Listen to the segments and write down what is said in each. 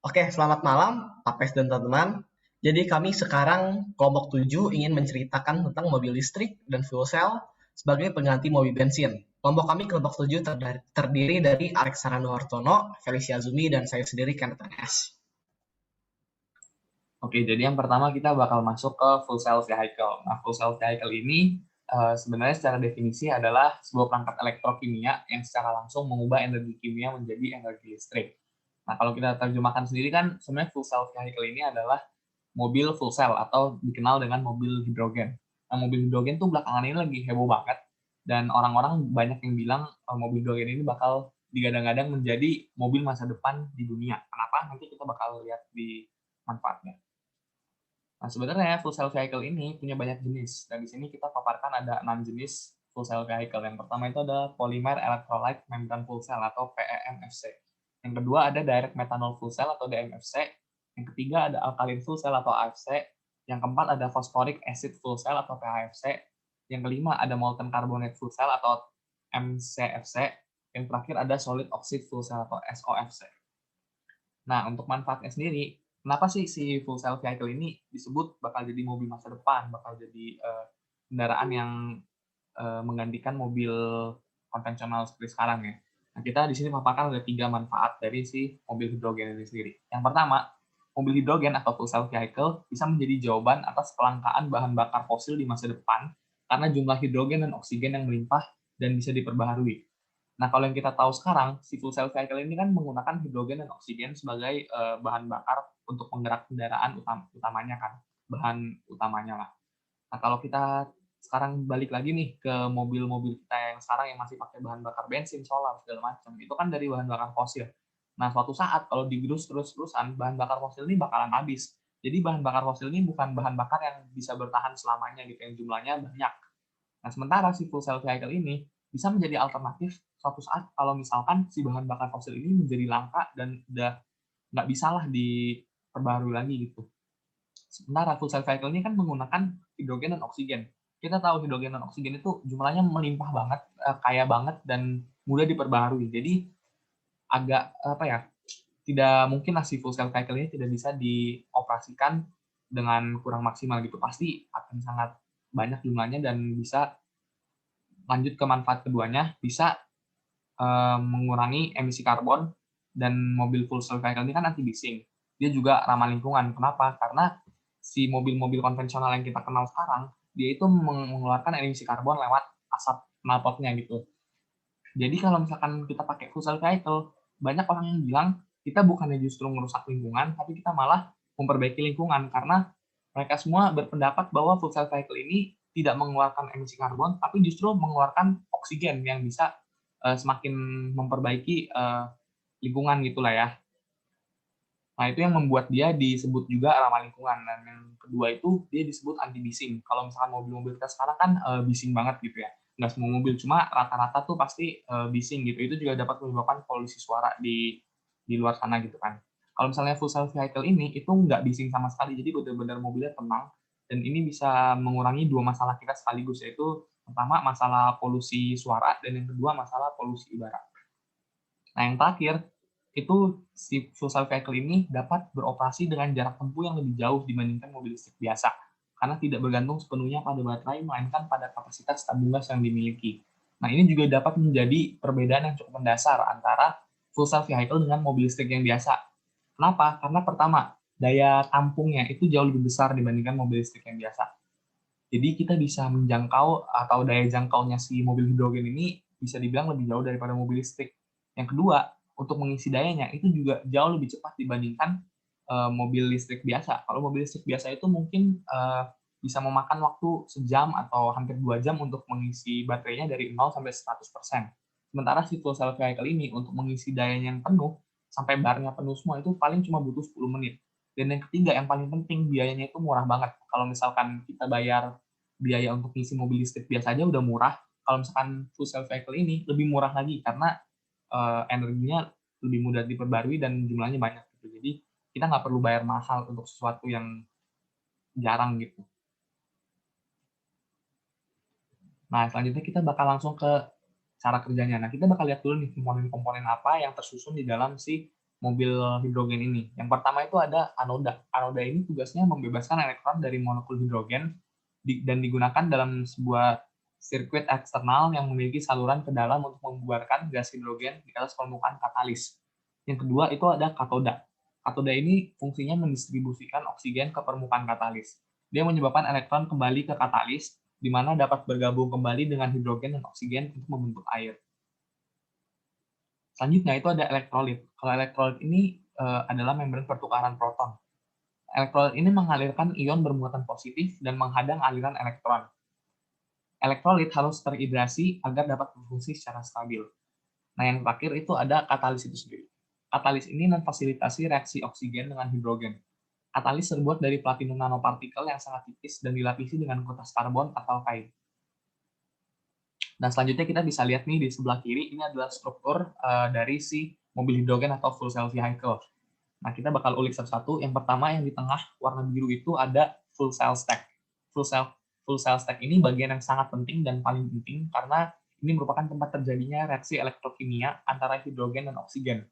Oke, selamat malam, Apes dan teman-teman. Jadi kami sekarang kelompok 7 ingin menceritakan tentang mobil listrik dan fuel cell sebagai pengganti mobil bensin. Kelompok kami kelompok 7 terdiri dari Alex Sarando Hartono, Felicia Zumi, dan saya sendiri Kenneth NS. Oke, jadi yang pertama kita bakal masuk ke full cell vehicle. Nah, full cell vehicle ini sebenarnya secara definisi adalah sebuah perangkat elektrokimia yang secara langsung mengubah energi kimia menjadi energi listrik. Nah, kalau kita terjemahkan sendiri kan sebenarnya full cell vehicle ini adalah mobil full cell atau dikenal dengan mobil hidrogen. Nah, mobil hidrogen tuh belakangan ini lagi heboh banget dan orang-orang banyak yang bilang mobil hidrogen ini bakal digadang-gadang menjadi mobil masa depan di dunia. Kenapa? Nanti kita bakal lihat di manfaatnya. Nah, sebenarnya full cell vehicle ini punya banyak jenis. Dan di sini kita paparkan ada 6 jenis full cell vehicle. Yang pertama itu ada polymer electrolyte membrane full cell atau PEMFC. Yang kedua ada direct methanol full cell atau DMFC. Yang ketiga ada alkaline full cell atau AFC. Yang keempat ada phosphoric acid full cell atau PAFC. Yang kelima ada molten carbonate full cell atau MCFC. Yang terakhir ada solid oxide full cell atau SOFC. Nah, untuk manfaatnya sendiri, kenapa sih si full cell vehicle ini disebut bakal jadi mobil masa depan, bakal jadi kendaraan yang menggantikan mobil konvensional seperti sekarang ya. Nah, kita di sini paparkan ada 3 manfaat dari si mobil hidrogen ini sendiri. Yang pertama, mobil hidrogen atau full cell vehicle bisa menjadi jawaban atas kelangkaan bahan bakar fosil di masa depan karena jumlah hidrogen dan oksigen yang melimpah dan bisa diperbaharui. Nah, kalau yang kita tahu sekarang, si fuel cell vehicle ini kan menggunakan hidrogen dan oksigen sebagai bahan bakar untuk penggerak kendaraan utamanya kan, bahan utamanya lah. Nah, kalau kita sekarang balik lagi nih ke mobil-mobil kita yang sekarang yang masih pakai bahan bakar bensin, solar, segala macam, itu kan dari bahan bakar fosil. Nah, suatu saat kalau digerus terus-terusan, bahan bakar fosil ini bakalan habis. Jadi bahan bakar fosil ini bukan bahan bakar yang bisa bertahan selamanya gitu, yang jumlahnya banyak. Nah, sementara si fuel cell vehicle ini bisa menjadi alternatif suatu saat kalau misalkan si bahan bakar fosil ini menjadi langka dan udah nggak bisa lah diperbarui lagi gitu. Sementara fuel cell vehicle ini kan menggunakan hidrogen dan oksigen. Kita tahu hidrogen dan oksigen itu jumlahnya melimpah banget, kaya banget dan mudah diperbarui. Jadi agak apa ya, tidak mungkin lah si fuel cell vehicle ini tidak bisa dioperasikan dengan kurang maksimal gitu. Pasti akan sangat banyak jumlahnya dan bisa lanjut ke manfaat keduanya, bisa mengurangi emisi karbon dan mobil full cell vehicle ini kan anti bising. Dia juga ramah lingkungan. Kenapa? Karena si mobil-mobil konvensional yang kita kenal sekarang, dia itu mengeluarkan emisi karbon lewat asap knalpotnya gitu. Jadi kalau misalkan kita pakai full cell vehicle, banyak orang yang bilang kita bukannya justru merusak lingkungan, tapi kita malah memperbaiki lingkungan karena mereka semua berpendapat bahwa full cell vehicle ini tidak mengeluarkan emisi karbon, tapi justru mengeluarkan oksigen yang bisa semakin memperbaiki lingkungan gitulah ya. Nah, itu yang membuat dia disebut juga ramah lingkungan. Dan yang kedua itu dia disebut anti bising. Kalau misalkan mobil-mobil kita sekarang kan bising banget gitu ya. Nggak semua mobil, cuma rata-rata tuh pasti bising gitu. Itu juga dapat menyebabkan polusi suara di luar sana gitu kan. Kalau misalnya full self vehicle ini itu nggak bising sama sekali, jadi benar-benar mobilnya tenang. Dan ini bisa mengurangi 2 masalah kita sekaligus, yaitu pertama masalah polusi suara dan yang kedua masalah polusi udara. Nah, yang terakhir, itu si fuel cell vehicle ini dapat beroperasi dengan jarak tempuh yang lebih jauh dibandingkan mobil listrik biasa, karena tidak bergantung sepenuhnya pada baterai, melainkan pada kapasitas tabung gas yang dimiliki. Nah, ini juga dapat menjadi perbedaan yang cukup mendasar antara fuel cell vehicle dengan mobil listrik yang biasa. Kenapa? Karena pertama, daya tampungnya itu jauh lebih besar dibandingkan mobil listrik yang biasa. Jadi kita bisa menjangkau atau daya jangkaunya si mobil hidrogen ini bisa dibilang lebih jauh daripada mobil listrik. Yang kedua, untuk mengisi dayanya itu juga jauh lebih cepat dibandingkan mobil listrik biasa. Kalau mobil listrik biasa itu mungkin bisa memakan waktu sejam atau hampir 2 jam untuk mengisi baterainya dari 0 sampai 100%. Sementara si fuel cell vehicle ini untuk mengisi dayanya yang penuh sampai barnya penuh semua itu paling cuma butuh 10 menit. Dan yang ketiga yang paling penting biayanya itu murah banget. Kalau misalkan kita bayar biaya untuk ngisi mobil listrik biasa aja udah murah. Kalau misalkan full cell vehicle ini lebih murah lagi karena energinya lebih mudah diperbarui dan jumlahnya banyak gitu. Jadi kita nggak perlu bayar mahal untuk sesuatu yang jarang gitu. Nah, selanjutnya kita bakal langsung ke cara kerjanya. Nah, kita bakal lihat dulu nih komponen-komponen apa yang tersusun di dalam si mobil hidrogen ini. Yang pertama itu ada anoda. Anoda ini tugasnya membebaskan elektron dari molekul hidrogen dan digunakan dalam sebuah sirkuit eksternal yang memiliki saluran ke dalam untuk membubarkan gas hidrogen di atas permukaan katalis. Yang kedua itu ada katoda. Katoda ini fungsinya mendistribusikan oksigen ke permukaan katalis. Dia menyebabkan elektron kembali ke katalis, di mana dapat bergabung kembali dengan hidrogen dan oksigen untuk membentuk air. Selanjutnya itu ada elektrolit. Kalau elektrolit ini adalah membran pertukaran proton. Elektrolit ini mengalirkan ion bermuatan positif dan menghadang aliran elektron. Elektrolit harus terhidrasi agar dapat berfungsi secara stabil. Nah, yang terakhir itu ada katalis itu sendiri. Katalis ini memfasilitasi reaksi oksigen dengan hidrogen. Katalis terbuat dari platinum nanopartikel yang sangat tipis dan dilapisi dengan kertas karbon atau kain. Dan selanjutnya kita bisa lihat nih di sebelah kiri, ini adalah struktur dari si mobil hidrogen atau fuel cell vehicle. Nah, kita bakal ulik satu-satu. Yang pertama yang di tengah warna biru itu ada fuel cell stack. Fuel cell stack ini bagian yang sangat penting dan paling penting karena ini merupakan tempat terjadinya reaksi elektrokimia antara hidrogen dan oksigen.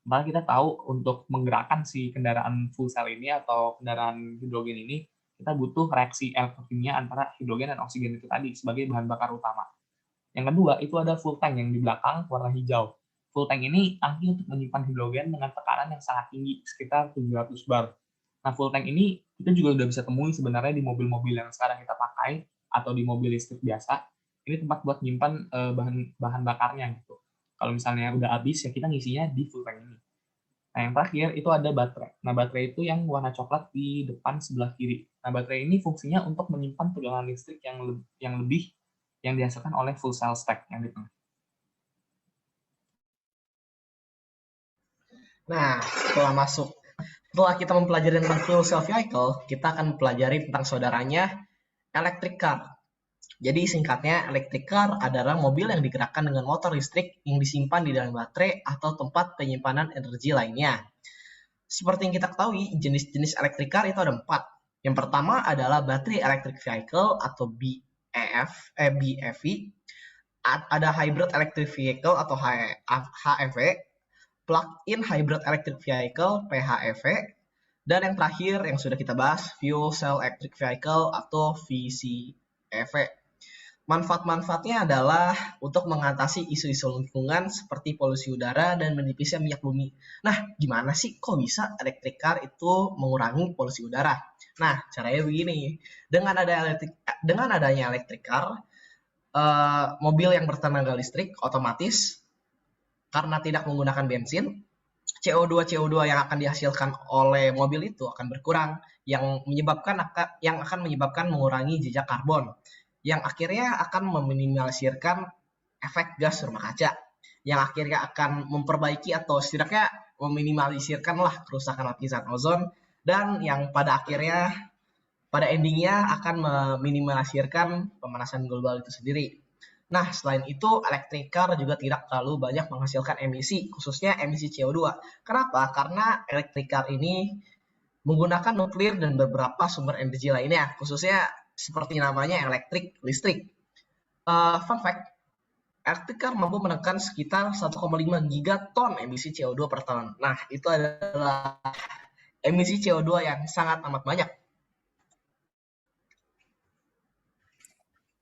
Maka kita tahu untuk menggerakkan si kendaraan fuel cell ini atau kendaraan hidrogen ini, kita butuh reaksi elektrokimia antara hidrogen dan oksigen itu tadi sebagai bahan bakar utama. Yang kedua, itu ada fuel tank yang di belakang warna hijau. Fuel tank ini tangki untuk menyimpan hidrogen dengan tekanan yang sangat tinggi, sekitar 700 bar. Nah, fuel tank ini kita juga udah bisa temui sebenarnya di mobil-mobil yang sekarang kita pakai atau di mobil listrik biasa. Ini tempat buat nyimpan bahan bakarnya gitu. Kalau misalnya udah habis, ya kita ngisinya di fuel tank ini. Nah, yang terakhir itu ada baterai. Nah, baterai itu yang warna coklat di depan sebelah kiri. Nah, baterai ini fungsinya untuk menyimpan tegangan listrik yang lebih yang dihasilkan oleh fuel cell stack yang di tengah. Nah, setelah kita mempelajari tentang fuel cell vehicle, kita akan mempelajari tentang saudaranya electric car. Jadi singkatnya, electric car adalah mobil yang digerakkan dengan motor listrik yang disimpan di dalam baterai atau tempat penyimpanan energi lainnya. Seperti yang kita ketahui, jenis-jenis electric car itu ada 4. Yang pertama adalah battery electric vehicle atau BEV, ada hybrid electric vehicle atau HEV, plug-in hybrid electric vehicle (PHEV), dan yang terakhir yang sudah kita bahas, fuel cell electric vehicle atau VCEV. Manfaat-manfaatnya adalah untuk mengatasi isu-isu lingkungan seperti polusi udara dan menipisnya minyak bumi. Nah, gimana sih kok bisa electric car itu mengurangi polusi udara? Nah, caranya begini. Dengan adanya electric car, mobil yang bertenaga listrik otomatis karena tidak menggunakan bensin, CO2 yang akan dihasilkan oleh mobil itu akan berkurang, yang akan menyebabkan mengurangi jejak karbon, yang akhirnya akan meminimalisirkan efek gas rumah kaca, yang akhirnya akan memperbaiki atau setidaknya meminimalisirkanlah kerusakan lapisan ozon, dan yang pada endingnya akan meminimalisirkan pemanasan global itu sendiri. Nah, selain itu, electric car juga tidak terlalu banyak menghasilkan emisi, khususnya emisi CO2. Kenapa? Karena electric car ini menggunakan nuklir dan beberapa sumber energi lainnya, khususnya seperti namanya listrik. Fun fact, electric car mampu menekan sekitar 1,5 gigaton emisi CO2 per tahun. Nah, itu adalah emisi CO2 yang sangat amat banyak.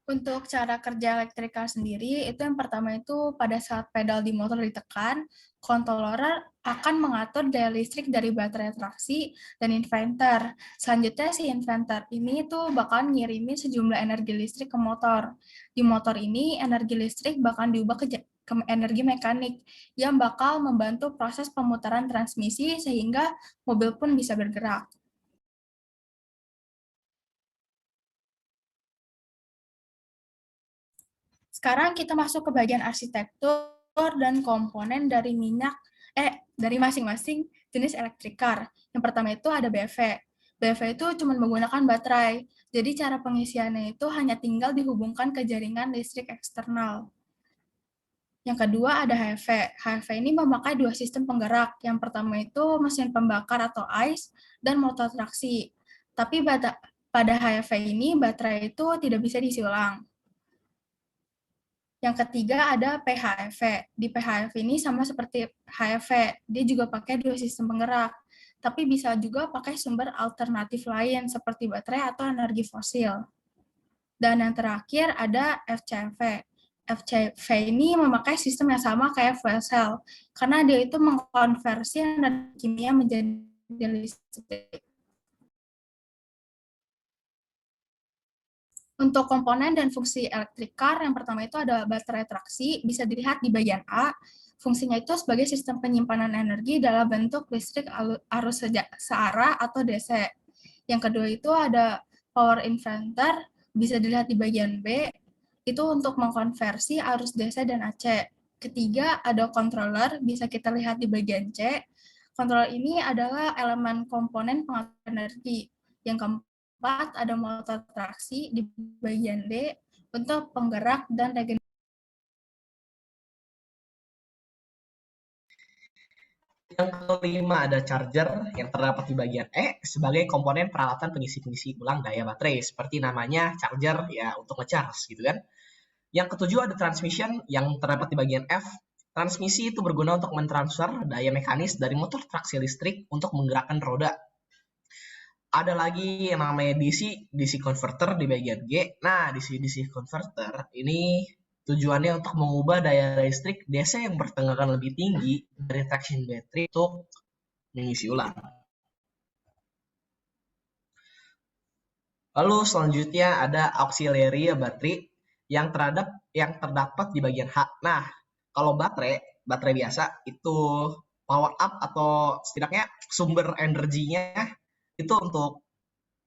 Untuk cara kerja electric car sendiri, itu yang pertama itu pada saat pedal di motor ditekan, controller akan mengatur daya listrik dari baterai traksi dan inverter. Selanjutnya si inverter ini tuh bakal ngirimin sejumlah energi listrik ke motor. Di motor ini, energi listrik bakal diubah ke energi mekanik yang bakal membantu proses pemutaran transmisi sehingga mobil pun bisa bergerak. Sekarang kita masuk ke bagian arsitektur dan komponen dari masing-masing jenis electric car. Yang pertama itu ada BEV. BEV itu cuma menggunakan baterai, jadi cara pengisiannya itu hanya tinggal dihubungkan ke jaringan listrik eksternal. Yang kedua ada HEV. HEV ini memakai dua sistem penggerak. Yang pertama itu mesin pembakar atau ICE dan motor traksi. Tapi pada HEV ini baterai itu tidak bisa diisi ulang. Yang ketiga ada PHEV. Di PHEV ini sama seperti HEV, dia juga pakai 2 sistem penggerak, tapi bisa juga pakai sumber alternatif lain seperti baterai atau energi fosil. Dan yang terakhir ada FCV. FCV ini memakai sistem yang sama kayak fuel cell, karena dia itu mengkonversi energi kimia menjadi listrik. Untuk komponen dan fungsi electric car, yang pertama itu ada baterai traksi, bisa dilihat di bagian A. Fungsinya itu sebagai sistem penyimpanan energi dalam bentuk listrik arus searah atau DC. Yang kedua itu ada power inverter, bisa dilihat di bagian B, itu untuk mengkonversi arus DC dan AC. Ketiga ada controller, bisa kita lihat di bagian C. Controller ini adalah elemen komponen pengatur energi. Yang keempat ada motor traksi di bagian D untuk penggerak dan regenerasi. Yang kelima ada charger yang terdapat di bagian E sebagai komponen peralatan pengisi ulang daya baterai, seperti namanya charger ya untuk ngecharge gitu kan. Yang ketujuh ada transmission yang terdapat di bagian F. Transmisi itu berguna untuk mentransfer daya mekanis dari motor traksi listrik untuk menggerakkan roda. Ada lagi yang namanya DC converter di bagian G. Nah, DC converter ini tujuannya untuk mengubah daya listrik DC yang bertegangan lebih tinggi dari traction battery untuk mengisi ulang. Lalu selanjutnya ada auxiliary battery yang terdapat di bagian H. Nah, kalau baterai biasa itu power up atau setidaknya sumber energinya itu untuk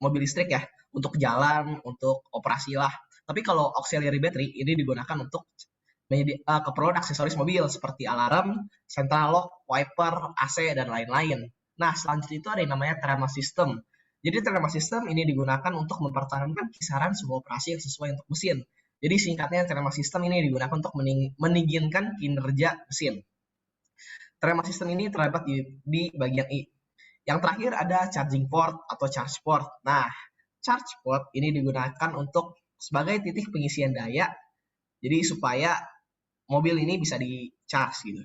mobil listrik ya, untuk jalan, untuk operasi lah. Tapi kalau auxiliary battery ini digunakan untuk keperluan aksesoris mobil seperti alarm, central lock, wiper, AC, dan lain-lain. Nah, selanjutnya itu ada yang namanya thermal system. Jadi thermal system ini digunakan untuk mempertahankan kisaran suhu operasi yang sesuai untuk mesin. Jadi singkatnya thermal system ini digunakan untuk mendinginkan kinerja mesin. Thermal system ini terdapat di bagian I. Yang terakhir ada charging port atau charge port. Nah, charge port ini digunakan untuk sebagai titik pengisian daya. Jadi supaya mobil ini bisa di-charge gitu.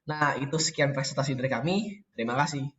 Nah, itu sekian presentasi dari kami. Terima kasih.